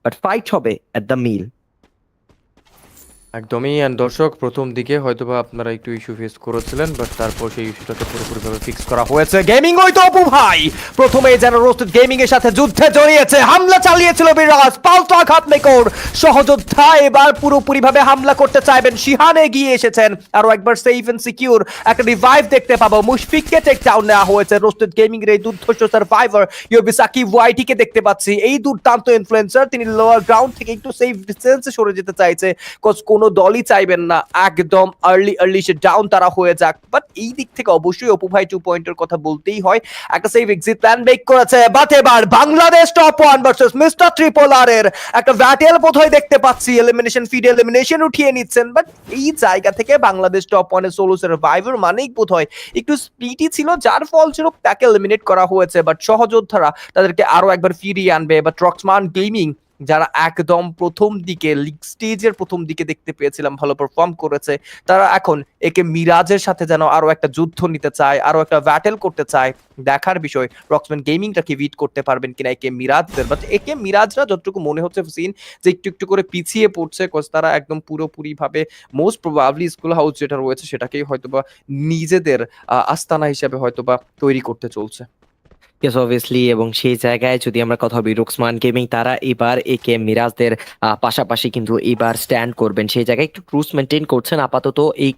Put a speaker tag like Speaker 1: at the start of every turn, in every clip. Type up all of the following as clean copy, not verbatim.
Speaker 1: But fight হবে at the মিল।
Speaker 2: একদমই। And দর্শক, প্রথম দিকে হয়তোবা আপনারা একটু ইস্যু ফেস করেছিলেন, বাট তারপর সেই ইস্যুটাকে পুরোপুরিভাবে ফিক্স করা হয়েছে। গেমিং ওই তো অপু ভাই প্রথমে যেন রোস্টেড গেমিং এর সাথে যুদ্ধে জড়িয়েছে, হামলা চালিয়েছিল বিরাজ, পাল্টা আঘাত মেকর সহযোদ্ধা এবার পুরোপুরিভাবে হামলা করতে চাইবেন। শিহান এগিয়ে এসেছেন, আরো একবার সেফ এন্ড সিকিউর একটা রিভাইভ দেখতে পাবো। মুশফিককে টেক ডাউন নেওয়া হয়েছে। রোস্টেড গেমিং এর এই দুর্ধর্ষ সার্ভাইভার ইউবি সাকিব ওয়াইটি কে দেখতে পাচ্ছি, এই দুর্দান্ত ইনফ্লুয়েন্সার, তিনি লোয়ার গ্রাউন্ড থেকে একটু সেফ ডিস্টেন্সে সরে যেতে চাইছে, কজ কোনো দলই চাইবেন না একদম আর্লি সে ডাউন তারা হয়ে যাক। বাট এই দিক থেকে অবশ্যই অপু ভাই 2 পয়েন্টের কথা বলতেই হয়, একটা সেফ এক্সিট প্ল্যান মেক করেছে। বাট এবার Bangladesh top 1 versus mister triple R এর একটা ব্যাটেল বোধহয় দেখতে পাচ্ছি। এলিমিনেশন ফিড এলিমিনেশন উঠিয়ে নিচ্ছেন, বাট এই জায়গা থেকে বাংলাদেশ টপ 1 এর সোলো সার্ভাইভার মানেই বোধহয় একটু স্পিডি ছিল, যার ফলস্বরূপ তাকে এলিমিনেট করা হয়েছে। বাট সহযোদ্ধারা তাদেরকে আরো একবার ফিরিয়ে আনবে। বাট রক্সমান গেমিং যারা একদম প্রথম দিকে লিগ স্টেজের প্রথম দিকে দেখতে পেয়েছিলাম ভালো পারফর্ম করেছে, তারা এখন একে মিরাজের সাথে যেন আরো একটা যুদ্ধ নিতে চায়, আরো একটা ব্যাটেল করতে চায়। দেখার বিষয় রক্সম্যান গেমিংটাকে বিট করতে পারবেন কিনা একে মিরাজদের। বাট একে মিরাজরা যতটুকু মনে হচ্ছে সিন যে একটু একটু করে পিছিয়ে পড়ছে, কজ তারা একদম পুরোপুরি ভাবে মোস্ট প্রবাবলি স্কুল হাউস যেটা রয়েছে সেটাকেই হয়তোবা নিজেদের আস্তানা হিসেবে হয়তোবা তৈরি করতে চলছে।
Speaker 1: ইয়েস অবভিয়াসলি, এবং সেই জায়গায় যদি আমরা কথা বলি রুক্সমান গেমিং তারা এবার একে মিরাজদের পাশাপাশি কিন্তু এবার স্ট্যান্ড করবেন, সেই জায়গায় একটু ক্রুজ মেনটেন করছেন আপাতত এই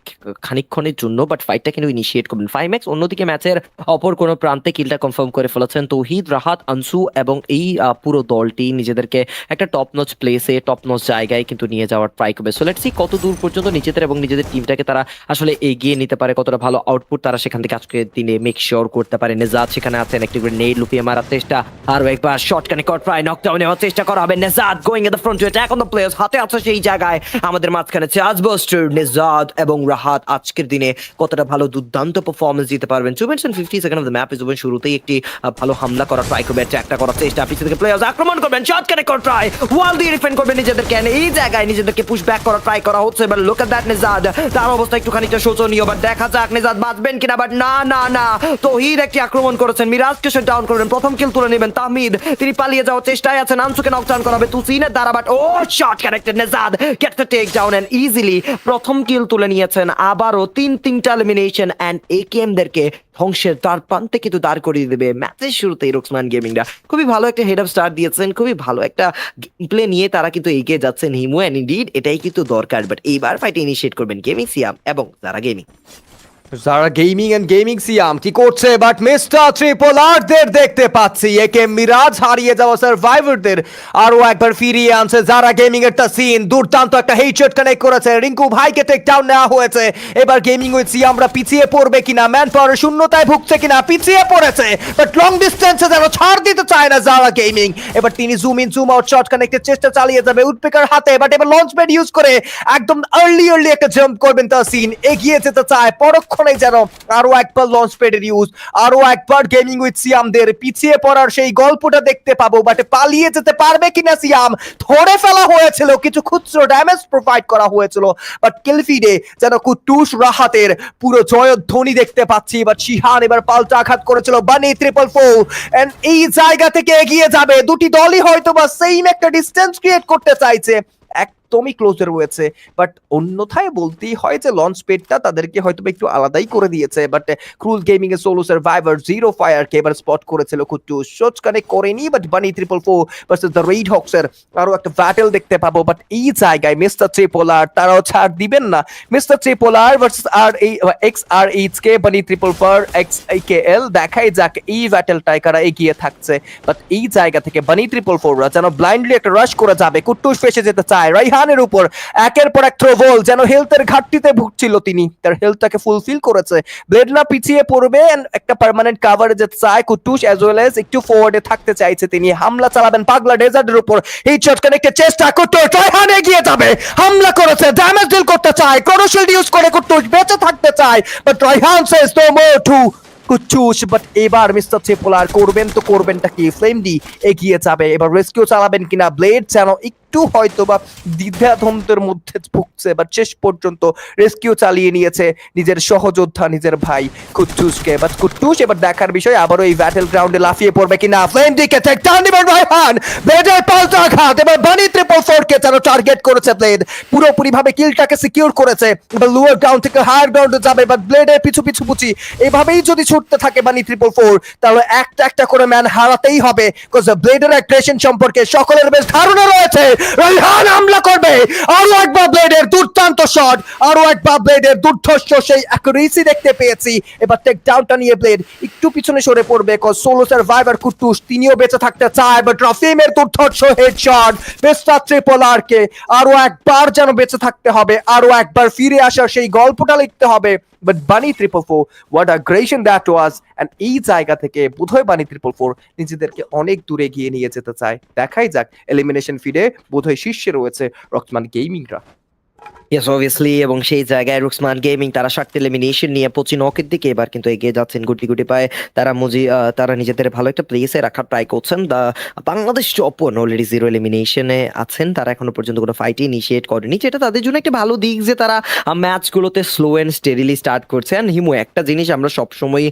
Speaker 1: খানিকক্ষণের জন্য, বাট ফাইটটা কিন্তু ইনিশিয়েট করবেন 5max। অন্যদিকে ম্যাচের অপর কোনো প্রান্তে কিলটা কনফার্ম করে ফেলেছেন তৌহিদ, রাহাত, আনসু এবং এই পুরো দলটি নিজেদেরকে একটা টপ নচ প্লেসে, টপ নচ জায়গায় কিন্তু নিয়ে যাওয়ার ট্রাই করবে। সো লেটস সি কত দূর পর্যন্ত নিজেদের এবং নিজেদের টিমটাকে তারা আসলে এগিয়ে নিতে পারে, কতটা ভালো আউটপুট তারা সেখান থেকে আজকে দিনে মেক শিওর করতে পারে। নেজাদ সেখানে আছেন, একটি নেট লুপিয়ে মারার চেষ্টা, আরো একবার শর্ট কানেক্ট ট্রাই নকডাউন নেওয়ার চেষ্টা করা হবে। Nejad going at the front to attack on the players, হাতে আছে সেই জায়গায় আমাদের মাঝখানে চার্জ বাস্টার নেজাদ এবং রাহাত আজকের দিনে কতটা ভালো দুর্দান্ত পারফরম্যান্স দিতে পারবেন। 250 second of the map is open, শুরুতেই একটি ভালো হামলা করার ট্রাই করবে, অ্যাটাকটা করার চেষ্টা, পিছন থেকে প্লেয়ার্স আক্রমণ করবেন, শর্ট কানেক্ট ট্রাই ওয়াল দিয়ে ডিফেন্ড করবেন নিজেদেরকে, এই জায়গায় নিজেদেরকে পুশ ব্যাক করার ট্রাই করা হচ্ছে। But look at that Nejad, তার অবস্থা একটু খানিকটা শোচনীয়, বাট দেখা যাক নেজাদ বাঁচবেন কিনা। বাট না না না, তৌহিদ একটি আক্রমণ করেছেন, মিরাজকে শট ডাউন করবেন, প্রথম কিল তুলে নেবেন তাহমিদ, তিনি পালিয়ে যাওয়ার চেষ্টায় আছেন, আনসুকে নকডাউন করাবে তুসিনের দ্বারা, বাট ও shot connected, Nejad gets the take down and easily প্রথম কিল তুলে নিয়েছেন। আবারও তিনটা এলিমিনেশন এন্ড একেএম দেরকে ধ্বংসের দ্বার প্রান্তে কিন্তু দাঁড় করিয়ে দেবে। ম্যাচের শুরুতেই রুক্সমান গেমিংরা খুবই ভালো একটা হেড অফ স্টার্ট দিয়েছেন, খুবই ভালো একটা প্লে নিয়ে তারা কিন্তু এগিয়ে যাচ্ছেন হিমু, এন্ড ইনডিড এটাই কিন্তু দরকার। বাট এইবার ফাইট ইনিশিয়েট করবেন গেমিং সিয়াম এবং যারা গেমিং।
Speaker 2: যারা গেমিং এন্ড গেমিং সিয়াম কি করছে, বাট মিস্টার ট্রিপল আর দের দেখতে পাচ্ছি একে মিরাজ হারিয়ে যাওয়া সার্ভাইভারদের আরো একবার ফিরিয়ে আনছে। যারা গেমিং এর সিন দুর্দান্ত একটা হেডশট কানেক্ট করেছে, রিঙ্কু ভাইকে টেক ডাউন নেওয়া হয়েছে। এবার গেমিং উইথ সিয়ামরা পিছিয়ে পড়বে কিনা, ম্যান পাওয়ার শূন্যতায় ভুগছে কিনা, পিছিয়ে পড়েছে, বাট লং ডিস্টেন্সে যেন ছাড় দিতে চায় না যারা গেমিং। এবার তিনি zoom in zoom out shot কানেক্টের চেষ্টা চালিয়ে যাবে উডপেকার হাতে, বাট এবার লঞ্চ প্যাড ইউজ করে একদম আর্লি একটা জাম্প করবেন তার সিন, এগিয়ে যেতে চায় পরক্ষণে যেন আরো একবার লঞ্চ প্যাডের ইউজ, আরো একবার গেমিং উইথ সিয়ামদের পিছিয়ে পড়ার সেই গল্পটা দেখতে পাবো। বাট পালিয়ে যেতে পারবে কিনা সিয়াম, ধরে ফেলা হয়েছিল, কিছু খুচরো ড্যামেজ প্রোভাইড করা হয়েছিল, বাট কিলফিডে যেন কুটুস রাহাতের পুরো জয়ধ্বনি দেখতে পাচ্ছি। বাট শিহান এবার পাল্টা আঘাত করেছিল, বানি 444 এন্ড এই জায়গা থেকে এগিয়ে যাবে। দুটি দলই হয়তো বা সেম একটা ডিস্টেন্স ক্রিয়েট করতে চাইছে, একদমই ক্লোজে রয়েছে, বাট অন্যথায় বলতেই হয় যে লঞ্চ পেডটা তাদেরকে হয়তো একটু আলাদাই করে দিয়েছে। বাট ক্রুজ গেমিং এর সোলো সার্ভাইভার জিরো ফায়ারকে এবার স্পট করেছিল, কুট্টু শট কানেক্ট করেনি, বাট বানি 444 ভার্সেস দ্য রেড হক্স এর আরো একটা ব্যাটেল দেখতে পাবো। বাট এই জায়গায় মিস্টার ট্রিপলার তারাও ছাড় দিবেন না। মিস্টার ট্রিপলার ভার্সেস আর এই এক্স আর এইচ কে বানি 444 এক্স কেএল, দেখাই যাক এই ব্যাটেলটায় কারা এগিয়ে থাকছে। বাট এই জায়গা থেকে বানি 444রা যেন ব্লাইন্ডলি একটা রাশ করে যাবে, কুট্টুস ফেসে যেতে চায় রাইহানের উপর, একের পর এক থ্রোবল, যেন হেলথের ঘাটতিতে ভুগছিল তিনি, তার হেলথটাকে ফুলফিল করেছে। ব্লেডনা পিছিয়ে পড়বে, একটা পার্মানেন্ট কাভারেজ চায় কুটুস, অ্যাজ ওয়েল এজ একটু ফরওয়ার্ডে থাকতে চাইছে তিনি। হামলা চালাবেন পাগলা ডেজার্টের উপর, এই শট কানেক্টের চেষ্টা, কুটুস রাইহান এগিয়ে যাবে, হামলা করেছে, ড্যামেজ ডিল করতে চায়, ক্রোশিল্ড ইউজ করে কুটুস বেঁচে থাকতে চায়, but Raihan says no more to কুচুস। বাট এবার মিস্টার ট্রিপলার করবেন তো করবেনটা কি, ফ্লেম ডি এগিয়ে যাবে, এবার রেস্কিউ চালাবেন কিনা, ব্লেড যেন একটু হয়তো বা দ্বিধাদ্বন্দ্বের মধ্যে ভুগছে, বাট শেষ পর্যন্ত রেস্কিউ চালিয়ে নিয়েছে নিজের সহযোদ্ধা, নিজের ভাই কুট্টুসকে। বাট কুট্টুস এবার দেখার বিষয় আবারও এই ব্যাটল গ্রাউন্ডে লাফিয়ে পড়বে কিনা। ফ্লেম দিকে টেক ডাউন দিবেন রায়হান, ব্লেডের পাল্টা আঘাত, এবার বানি 444 কে যেন টার্গেট করেছে ব্লেড, পুরোপুরি ভাবে কিলটাকে সিকিউর করেছে। এবার লোয়ার গ্রাউন্ড থেকে হায়ার গ্রাউন্ডে যাবে, বাট ব্লেডের পিছু পিছু বুঝি এভাবেই যদি ছুটতে থাকে বানি 444 তাহলে একটা একটা করে ম্যান হারাতেই হবে, বিকজ ব্লেডের অ্যাগ্রেশন সম্পর্কে সকলের বেশ ধারণা রয়েছে। রায়হান হামলা করবে, আরো একবার ব্লেডের দুর্দান্ত শট, আরো একবার ব্লেডের দুর্ধর্ষ সেই অ্যাকুরেসি দেখতে পেয়েছি। এবার টেক ডাউনটা নিয়ে ব্লেড একটু পিছনে সরে পড়বে, বিকজ সোলো সার্ভাইভার কুট্টুস তিনিও বেঁচে থাকতে চায়, বাট রাফিমের দুর্ধর্ষ হেডশট মিস্টার ট্রিপল আর কে আরো একবার যেন বেঁচে থাকতে হবে, আরো একবার ফিরে আসার সেই গল্পটা লিখতে হবে। বাট বানি 444 what aggression that was, and এই জায়গা থেকে বোধহয় বানি 444 নিজেদেরকে অনেক দূরে গিয়ে নিয়ে যেতে চায়। দেখাই যাক, এলিমিনেশন ফিডে বোধহয় শীর্ষে রয়েছে রক্সমান গেমিংরা।
Speaker 1: ইয়েস অবভিয়াসলি, এবং সেই জায়গায় রুক্সমান গেমিং তারা শর্ট এলিমিনেশন নিয়ে 25 নকের দিকে এবার কিন্তু এগিয়ে যাচ্ছেন গুটি গুটি পায়ে। তারা নিজেদের ভালো একটা প্লেসে রাখার ট্রাই করছেন। বাংলাদেশ ওপেন অলরেডি 0 এলিমিনেশনে আছেন, তারা এখনো পর্যন্ত কোনো ফাইটই ইনিশিয়েট করেনি, যেটা তাদের জন্য একটা ভালো দিক যে তারা ম্যাচগুলোতে স্লো অ্যান্ড স্টেডিলি স্টার্ট করছে। অ্যান্ড হিমু, একটা জিনিস আমরা সবসময়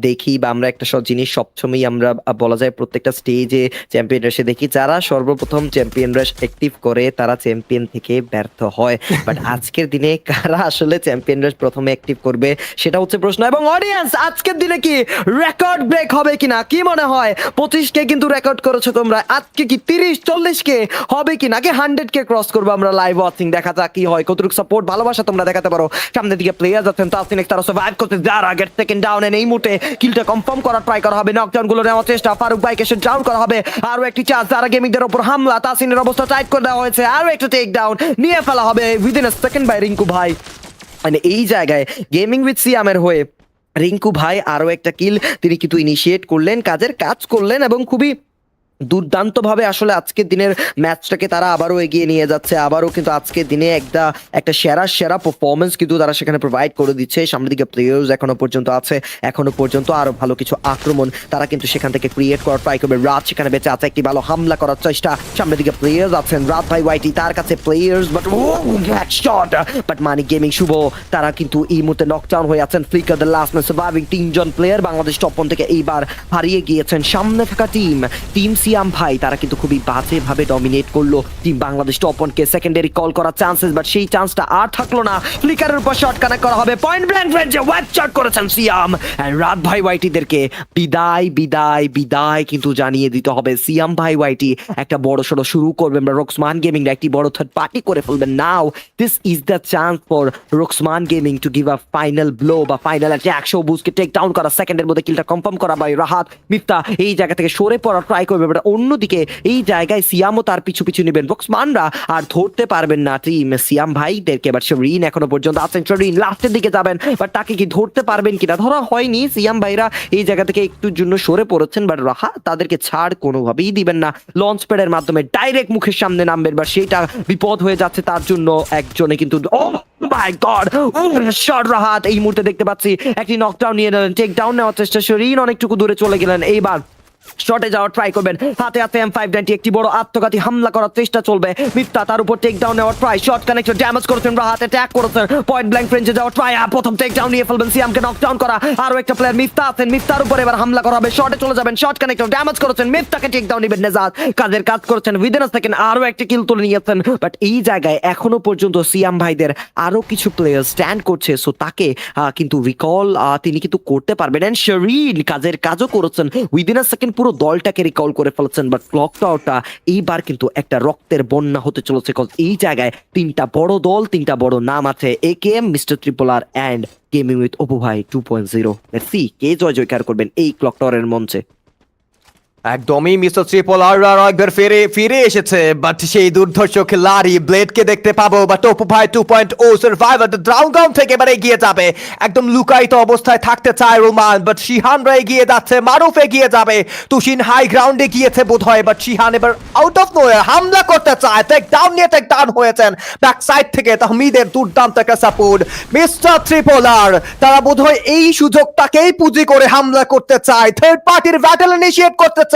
Speaker 1: দেখি, বা আমরা একটা জিনিস সবসময় আমরা বলা যায় প্রত্যেকটা স্টেজে চ্যাম্পিয়ন রেসে দেখি, যারা সর্বপ্রথম চ্যাম্পিয়ন রেস অ্যাক্টিভ করে তারা চ্যাম্পিয়ন থেকে ব্যর্থ হয়। বাট আজকের দিনে কারা আসলে চ্যাম্পিয়নরা প্রথমে অ্যাক্টিভ করবে সেটা হচ্ছে প্রশ্ন। এবং অডিয়েন্স, আজকের দিনে কি রেকর্ড ব্রেক হবে কিনা, কি মনে হয়? 25 কে কিন্তু রেকর্ড করেছো তোমরা, আজকে কি 30-40 কে হবে কি, নাকি 100 কে ক্রস করবো? আমরা লাইভ ওয়াচিং, দেখা যাক কি হয়, কতটুকু সাপোর্ট ভালোবাসা তোমরা দেখাতে পারো। সামনের দিকে প্লেয়ার যাচ্ছেন, তাসিন তারা সার্ভাইভ করতে যার আগে সেকেন্ড ডাউন, এই মুহূর্তে কিলটা কনফার্ম করার ট্রাই করা হবে, নকডাউন গুলো নেওয়ার চেষ্টা, ফারুক ভাইকে সে ডাউন করা হবে। আরো একটি চান্স, যারা গেমিংদের উপর হামলা, তাসিনের অবস্থা টাইট করে দেওয়া হয়েছে, আরো একটা টেক ডাউন নিয়ে ফেলা হবে within a second by Rinku ভাই। মানে এই জায়গায় গেমিং উইথ সিয়ামের হয়ে রিঙ্কু ভাই আরো একটা কিল তিনি কিন্তু ইনিশিয়েট করলেন, কাজের কাজ করলেন, এবং খুবই দুর্দান্ত ভাবে আসলে আজকের দিনের ম্যাচটাকে তারা আবারও এগিয়ে নিয়ে যাচ্ছে। আবারও কিন্তু আজকের দিনে একটা সেরা পারফরমেন্স কিন্তু তারা সেখানে প্রোভাইড করে দিচ্ছে। সামনের দিকে প্লেয়ার্স এখনো পর্যন্ত আছে, এখনো পর্যন্ত আরো ভালো কিছু আক্রমণ তারা কিন্তু সেখান থেকে ক্রিয়েট করার ট্রাই করবে। রাত সেখানে বেঁচে আছে, একটি ভালো হামলা করার চেষ্টা, সামনের দিকে প্লেয়ার্স আছেন, রাত ভাই ওয়াইটি তার কাছে players, but shot, but money gaming Shuvo তারা কিন্তু এই মুহূর্তে নকডাউন হয়ে আছেন। Flicker the last man surviving 3 জন প্লেয়ার বাংলাদেশ টপ 1 থেকে এইবার হারিয়ে গিয়েছেন। সামনে থাকা টিম সিয়াম ভাই তারা কিন্তু খুবই বাজে ভাবে ডমিনেট করলো টিম বাংলাদেশ টপ 1 কে। সেকেন্ডারি কল করার চান্সেস, বাট সেই চান্সটা আর থাকলো না। ফ্লিকারের উপর শট কানেক্ট করা হবে, পয়েন্ট ব্ল্যাঙ্ক রেঞ্জে ওয়াইপ শট করেছেন সিয়াম। এন্ড রাত ভাই ওয়াইটিদেরকে বিদায় বিদায় বিদায় কিন্তু জানিয়ে দিতে হবে। সিয়াম ভাই ওয়াইটি একটা বড় সড়ো শুরু করবেন, বা রক্সমান গেমিং একটি বড় থার্ড পার্টি করে ফেলবেন। Now this is the chance for Roxman gaming to give a final blow, বা ফাইনাল অ্যাটাক। শোবুজকে টেক ডাউন করা, সেকেন্ডের মধ্যে কিলটা কনফার্ম করা বাই রাহাত। মিফতা এই জায়গা থেকে সরে পড়ার ট্রাই করবে, বাট অন্যদিকে এই জায়গায় সিয়ামও তার পিছু পিছু নেবেন। রক্সমানরা আর ধরতে পারবেন না টিম সিয়াম ভাইদেরকে, বাট শরিন এখনো পর্যন্ত আছেন, শরিন লাস্টের দিকে যাবেন, বাট তাকে কি ধরতে পারবেন কিনা ধরা হয়নি। সিয়াম ভাইরা এই জায়গা থেকে একটুর জন্য সরে পড়েছেন, বাট রাহা তাদেরকে ছাড় কোনোভাবেই দিবেন না। লঞ্চ প্যাডের মাধ্যমে ডাইরেক্ট মুখের সামনে নামবেন, বা সেটা বিপদ হয়ে যাচ্ছে তার জন্য। একজনে কিন্তু মাই গড শট রাহাত এই মুহূর্তে দেখতে পাচ্ছি একটি নকডাউন নিয়ে নিলেন, টেক ডাউন নেওয়ার চেষ্টা, শরীর অনেকটুকু দূরে চলে গেলেন। এইবার শটে যাওয়ার ট্রাই করবেন, হাতে হাতে M590 একটি বড় আত্মঘাতী হামলা করার চেষ্টা চলবে। মিফতা তার উপর টেক ডাউন নেওয়ার ট্রাই, শট কানেক্টর ড্যামেজ করেছেন, হাতে ট্যাগ করেছেন, পয়েন্ট ব্ল্যাঙ্ক রেঞ্জে যাওয়ার ট্রাই, প্রথম টেক ডাউন নিয়ে ফেলবেন। সিয়ামকে নকডাউন করা, আরো একটা প্লেয়ার মিফতা আছেন, মিফতার উপর এবার হামলা করা হবে, শটে চলে যাবেন, শট কানেক্টর ড্যামেজ করেছেন, মিফতাকে টেক ডাউন নেবেন নেজাত, কাজের কাজ করেছেন উইদিন আ সেকেন্ড, আরো একটা কিল তুলে নিয়েছেন। বাট এই জায়গায় এখনো পর্যন্ত সিয়াম ভাইদের আরো কিছু প্লেয়ার স্ট্যান্ড করছে, সো তাকে কিন্তু রিকল তিনি কিন্তু করতে পারবেন। এন্ড শরীন কাজের কাজও করেছেন, উইদিন আ সেকেন্ড পুরো দলটাকে রিকল করে ফেলছেন। বাট ক্লক টাওয়ারটা এইবার কিন্তু একটা রক্তের বন্যা হতে চলেছে, এই জায়গায় 3টা বড় দল, 3টা বড় নাম আছে, AKM, mister triple R and gaming with Apu ভাই 2.0। লেটস সি কে জয়কার করবেন এই ক্লক টাওয়ারের মঞ্চে।
Speaker 2: একদমই মিস্টার ট্রিপল আর একবার ফিরে এসেছে, বাট সেই দুর্ধর্ষ খেলাড়ি ব্লেডকে দেখতে পাবো, বাট অপু ভাই 2.0 সার্ভাইভার গ্রাউন্ড থেকে এবার এগিয়ে যাবে। একদম লুকায়িত অবস্থায় থাকতে চায় রোমান, বাট শিহানরা এগিয়ে যাচ্ছে, মারুফ এগিয়ে যাবে, তুষিন হাই গ্রাউন্ডে গিয়েছে বোধ হয়, বাট শিহান এবার আউট অফ নোয়ার হামলা করতে চায়, টেক ডাউন নিয়ে টেক ডাউন হয়েছেন ব্যাক সাইড থেকে তাহমিদের দুর্দান্ত একটা সাপোর্ট। মিস্টার ট্রিপল আর তারা বোধহয় এই সুযোগটাকেই পুঁজি করে হামলা করতে চায়, থার্ড পার্টির ব্যাটল ইনিশিয়েট করতে চায়।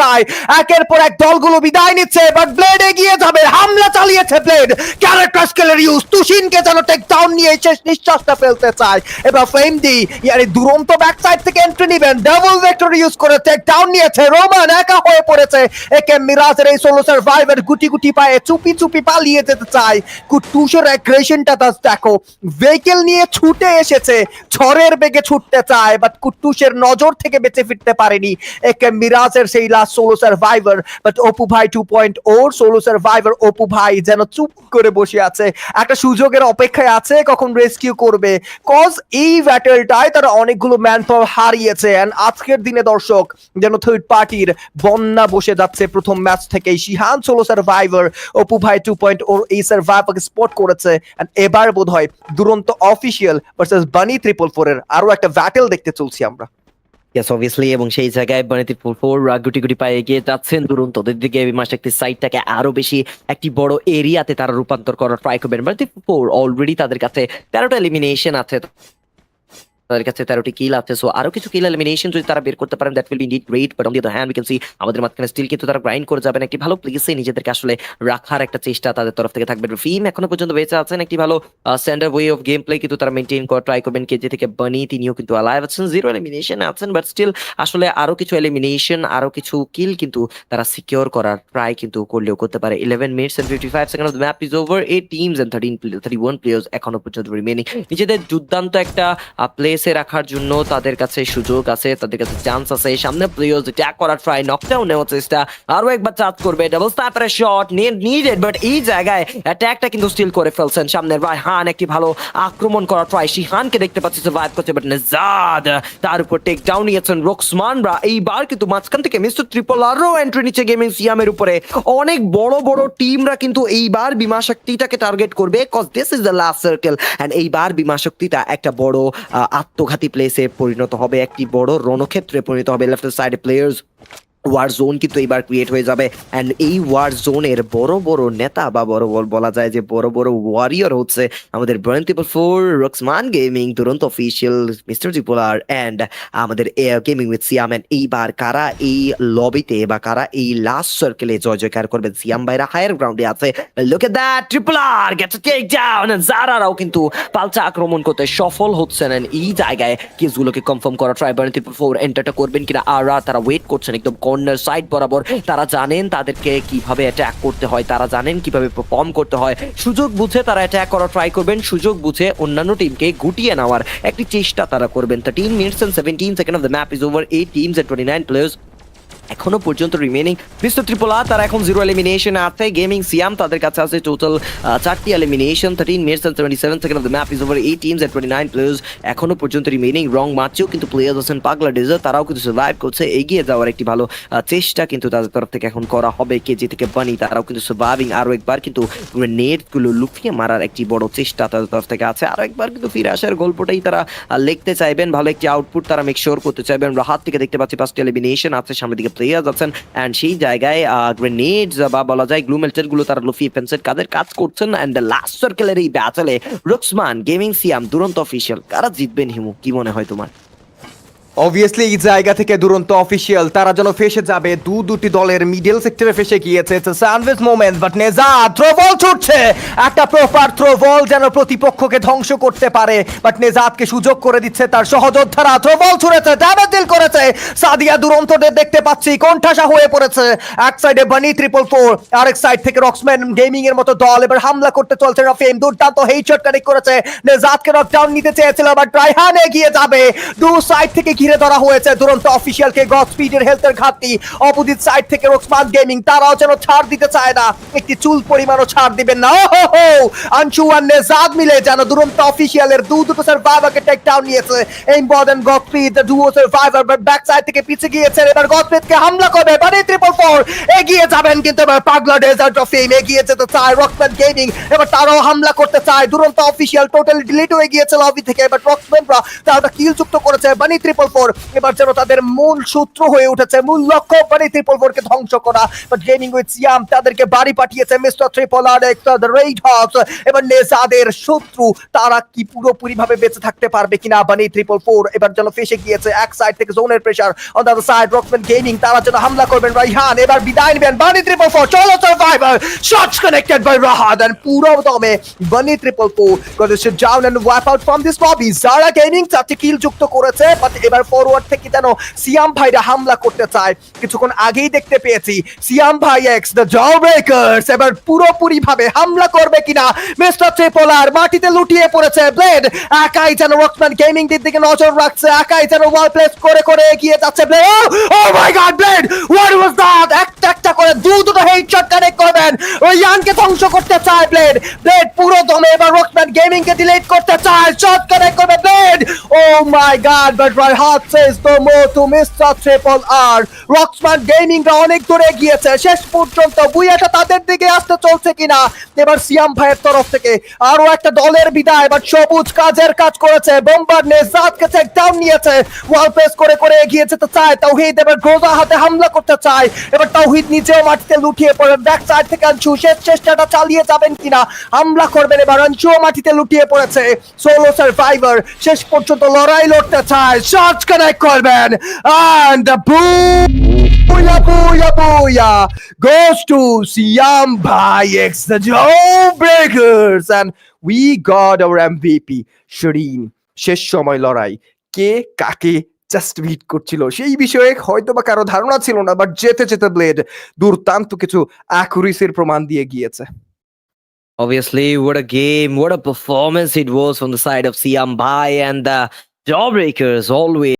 Speaker 2: একের পর এক দলগুলো বিদায় নিচ্ছে, বাট ব্লেড এগিয়ে যাবে, হামলা চালিয়ে নিয়েছে ব্লেড, ক্যারেক্টার স্কেলের ইউজ, তুশিনকে যেন টেক ডাউন নিয়ে শেষ নিঃশ্বাসটা ফেলতে চায়। এবার ফ্লেম ডি ইয়ার দুরন্ত ব্যাক সাইড থেকে এন্ট্রি নেবেন, ডাবল ভেক্টর ইউজ করে টেক ডাউন নিয়েছে, রোমান একা হয়ে পড়েছে। একে মিরাজের এই সোলো সার্ভাইভার গুটি গুটি পায়ে চুপি চুপি পালিয়ে যেতে চায়। কুটুসের অ্যাগ্রেশনটা দেখো, ভেহিকেল নিয়ে ছুটে এসেছে, ঝড়ের বেগে ছুটতে চায়, বাট কুটুসের নজর থেকে বেঁচে ফিরতে পারেনি একে মিরাজের সেই last solo survivor. But Apu ভাই 2.0 সোলো সার্ভাইভার অপু ভাই যেন চুপ করে বসে আছে, একটা সুযোগের অপেক্ষায় আছে কখন রেস্কিউ করবে। কজ এই ব্যাটেলটায় তারা অনেকগুলো ম্যান পাওয়ার হারিয়েছে, এন্ড আজকের দিনে দর্শক যেন থার্ড পার্টির বন্যা বসে যাচ্ছে প্রথম ম্যাচ থেকেই। শিহান সোলো সার্ভাইভার অপু ভাই 2.0 এই সার্ভাইভারকে স্পট করেছে, এন্ড এবার বোধহয় দুরন্ত অফিসিয়াল ভার্সেস বানি 444 এর আরো একটা ব্যাটেল দেখতে চলছি আমরা।
Speaker 1: ইয়েস অবভিয়াসলি, এবং সেই জায়গায় বানিতে 4 গুটি গুটি পায়ে এগিয়ে যাচ্ছেন দুরন্তদের দিকে। বিমাস একটি সাইডটাকে আরো বেশি একটি বড় এরিয়াতে তারা রূপান্তর করার ট্রাই করবেন। বানিতে 4 অলরেডি তাদের কাছে 13টা এলিমিনেশন আছে, তাদের কাছে 13টি কিল আছে। সো আরো কিছু কিল এলিমিনেশন যদি তারা বের করতে পারেন, that will be indeed great. But on the other hand we can see আমাদের মাঝখানে স্টিল কিন্তু তারা গ্রাইন্ড করে যাবেন, একটি ভালো প্লেসে নিজেদেরকে আসলে রাখার একটা চেষ্টা তাদের তরফ থেকে থাকবে। ফিম এখনো পর্যন্ত বেঁচে আছেন, একটি ভালো standard way of game play কিন্তু তারা মেনটেন করার ট্রাই করবেন। কেজি থেকে বানি তিনিও কিন্তু অ্যালাইভ আছেন, 0 এলিমিনেশন আছেন, বাট স্টিল আসলে আরো কিছু এলিমিনেশন, আরো কিছু কিল কিন্তু তারা সিকিউর করার ট্রাই কিন্তু করলেও করতে পারে। 11 minutes and 55 seconds of the map is over. 8 teams and 31 players এখনো পর্যন্ত রিমেনিং। নিজেদের দুর্দান্ত একটা প্লেসে রাখার জন্য তাদের কাছে সুযোগ আছে, তাদের কাছে চান্স আছে। সামনে প্লেয়ার্স অ্যাটাক করার ট্রাই, নকডাউন নেওয়ার চেষ্টা, আরো একবার চার্জ করবে, ডাবল স্ন্যাপারের শট নিডেড, বাট এই জায়গায় অ্যাটাকটা কিন্তু স্টিল করে ফেলছেন সামনের রায়হান। একটি ভালো আক্রমণ করার ট্রাই, শিহানকে দেখতে পাচ্ছি সার্ভাইভ করছে, বাট নেজাদ তার উপর টেক ডাউন নিয়েছেন রোকসমানরা। এইবার কিন্তু মাঝখান থেকে মিস্টার ট্রিপল আরও এন্ট্রি নিচ্ছে গেমিং সিয়ামের উপরে। অনেক বড় বড় টিমরা কিন্তু এইবার বিমা শক্তিটাকে টার্গেট করবে, cause this is the last circle. And এইবার বিমা শক্তিটা একটা বড় আত্মঘাতী প্লেসে পরিণত হবে, একটি বড় রণক্ষেত্রে পরিণত হবে। লেফট সাইডে প্লেয়ার্স ওয়ার জোন কিন্তু এইবার ক্রিয়েট হয়ে যাবে, অ্যান্ড এই ওয়ার জোনের বড় বড় নেতা বা বলা যায় যে বড় বড় ওয়ারিয়র হচ্ছে আমাদের বার্ন 444, রক্সমান গেমিং, দুরন্ত অফিসিয়াল, মিস্টার ত্রিপোলার অ্যান্ড আমাদের গেমিং উইথ সিয়াম। এন্ড এইবার কারা এই লবিতে বা কারা এই লাস্ট সার্কেলে জয় জয়কার করবে? সিয়াম ভাইরা হায়ার গ্রাউন্ডে আছে, লুক এট দ্যাট, ট্রিপোলার gets a take down, and জারারাও কিন্তু পাল্টা আক্রমণ করতে সফল হচ্ছেন। এন্ড এই জায়গায় কেসগুলোকে কনফার্ম করা ট্রাই বার্ন 444 এন্টারটা করবেন কিনা তারা ওয়েট করছেন একদম কর্নার সাইড বরাবর। তারা জানেন তাদেরকে কিভাবে অ্যাটাক করতে হয়, তারা জানেন কিভাবে পারফর্ম করতে হয়। সুযোগ বুঝে তারা অ্যাটাক করার ট্রাই করবেন, সুযোগ বুঝে অন্যান্য টিমকে গুটিয়ে নেওয়ার একটি চেষ্টা তারা করবেন। 13 minutes and 17 seconds of the map is over. 8 teams and 29 players এখনো পর্যন্ত রিমেনিং। মিস্টার ত্রিপোলা তারা এখন 0 এলিমিনেশন আছে, গেমিং সিয়াম তাদের কাছে আছে টোটাল 4টি elimination. 13 minutes and 77 seconds of the map is over. 8 teams and 29 players এখনো পর্যন্ত রিমেনিং। রং মার্চেও কিন্তু প্লেয়ার্স আছেন, পাগলা ডেজার তারাও কিন্তু সার্ভাইভ করছে, এগিয়ে যাওয়ার একটি ভালো চেষ্টা কিন্তু তাদের তরফ থেকে এখন করা হবে। কেজি থেকে বানি তারাও কিন্তু সার্ভাইভিং, আরো একবার কিন্তু গ্রেনেড গুলো লুকিয়ে মারার একটি বড় চেষ্টা তাদের তরফ থেকে আছে। আরো একবার কিন্তু ফিরে আসার গল্পটাই তারা লিখতে চাইবেন, ভালো একটি আউটপুট তারা মেক শিওর করতে চাইবেন। রাহাত থেকে দেখতে পাচ্ছি 5টি এলিমিনেশন আছে, সামনের দিকে প্লেয়ার্স আছেন, এন্ড সেই জায়গায় গ্রেনেডস বা বলা যায় গ্লু মেল্টার গুলো তারা লুফি ফেন্সের কাদের কাজ করছেন। এন্ড লাস্ট সার্কেলের এই ব্যাটলে রুক্সমান গেমিং সিয়াম দুরন্ত অফিসিয়াল কারা জিতবেন? হিমু, কি মনে হয় তোমার?
Speaker 2: অবভিয়াসলি এই জায়গা থেকে দুরন্ত অফিসিয়াল তারা যেন ফেসে যাবে, দুটি দলের মিডল সেক্টরে ফেসে গিয়েছে। Sandwich moment, but Nejad throw বল ছুটছে, একটা প্রপার থ্রো বল যেন প্রতিপক্ষকে ধ্বংস করতে পারে, বাট নেজাদকে সুযোগ করে দিচ্ছে তার সহযোদ্ধারা। থ্রো বল ছুড়েছে, ড্যামেজ ডিল করেছে সাদিয়া, দুরন্তদের দেখতে পাচ্ছি কোণঠাসা হয়ে পড়েছে। এক সাইডে বানি 444, আরেক সাইড থেকে রক্সম্যান গেমিং এর মতো দল এবার হামলা করতে চলছে। রাফিম দুর্দান্ত হেডশট কানেক্ট করেছে, নেজাদকে নকডাউন নিতে চেয়েছিল, বাট রায়হান এগিয়ে যাবে। দু সাইড থেকে ঘিরে ধরা হয়েছে দুরন্ত অফিসিয়ালকে, গড স্পিডের হেলথের ঘাটতি। অপোজিট সাইড থেকে রক্সমান গেমিং তারাও যেন ছাড় দিতে চায় না, একটি চুল পরিমাণও ছাড় দিবেন না। ওহো, আনশু আর নেজাদ মিলে যেন দুরন্ত অফিসিয়ালের দুটো সার্ভাইভারকে টেক ডাউন নিয়েছে। Important god speed duo survivor back side থেকে পিছে গিয়েছে, এবার গড স্পিডকে হামলা করবে বানি 444, এগিয়ে যাবেন কিন্তু এবার পাগলা ডেজার্ট অফ ফেম এগিয়ে যেতে চায় রক্সম্যান গেমিং, এবার তারাও হামলা করতে চায়। দুরন্ত অফিসিয়াল টোটালি ডিলিট হয়ে গিয়েছে লবি থেকে, এবার রক্সম্যানরা তারা কিল যুক্ত করেছে। বানি 444 ফোর এবার যেন তাদের মূল সূত্র হয়ে উঠেছে, মূল লক্ষ্য মানে ট্রিপল ফোর কে ধ্বংস করা। বাট গেমিং উইথ সিয়াম তাদেরকে বাড়ি পাঠিয়েছে mister triple R X the red hawks. এবার নেজাদের শত্রু তারা কি পুরোপুরি ভাবে বেঁচে থাকতে পারবে কিনা? বানি ট্রিপল ফোর এবার যেন ফেসে গিয়েছে, এক সাইড থেকে জোনের pressure, on the other side Rocksman gaming তারা যেন হামলা করবেন। রাইহান এবার বিদায় নেবেন। বানি ট্রিপল ফোর চলো survivor, shots connected by Rahat and পুরো দমে Bunny triple four got the shit down and wipe out from this lobby. যারা গেমিং 4টি কিল যুক্ত করেছে, বাট এবার ফরওয়ার্ড থেকে যেন সিয়াম ভাইরা হামলা করতে চায়। কিছুক্ষণ আগেই দেখতে পেয়েছি সিয়াম ভাই এক্স দ্য জল ব্রেকার্স এবার পুরোপুরি ভাবে হামলা করবে কিনা? মিস্টার ট্রিপল আর মাটিতে লুটিয়ে পড়েছে। ব্লেড একাই যেন রকসম্যান গেমিং দিকে নজর রাখছে, একাই যেন ওয়াল প্লেস করে করে এগিয়ে যাচ্ছে। Blade oh my god blade what was that? একটা করে দুটো হেডশট কানেক্ট করবেন, ওই ইয়ানকে ধ্বংস করতে চায় ব্লেড। ব্লেড পুরো দমে এবার রকসম্যান গেমিং কে ডিলিট করতে চায়, শট কানেক্ট করবে blade. Oh my god but Raihat says no more to mister triple R. Rocksman gaming রা অনেক দূরে গিয়েছে, শেষ পর্যন্ত বুয়াটা তাদের দিকে আসতে চলছে কিনা? এবার সিয়াম ভাইয়ের তরফ থেকে আরো একটা দলের বিদায়, বাট সবুজ কাজের কাজ করেছে। বোম্বার নেজাদকে চেক ডাউন নিয়েছে, ওয়াল প্রেস করে করে এগিয়ে যেতে চায়। তাওহিদ এবার গ্রোজা হাতে হামলা করতে চায়, এবার তাওহিদ নিচেও মাটিতে লুটিয়ে পড়ে। ব্যাক সাইড থেকে আনছু শেষ চেষ্টাটা চালিয়ে যাবেন কিনা? হামলা করবেন এবার, আনছুও মাটিতে লুটিয়ে পড়েছে। সোলো সার্ভাইভার শেষ পর্যন্ত লড়াই লড়তে চায়, শটস কানেক্ট করবেন and the booyah booyah booyah goes to Siam Bhai X the Jawbreakers and we got our MVP Shireen। শেষ সময় লড়াই কে কাকে জাস্ট বিট করছিল সেই বিষয়ে হয়তো বা কারো ধারণা ছিল না, বাট যেতে যেতে ব্লেড দুর্দান্ত কিছু অ্যাকুরেসির প্রমাণ দিয়ে গিয়েছে।
Speaker 1: Obviously, what a game, what a performance it was from the side of Siam Bhai and the Jawbreakers always.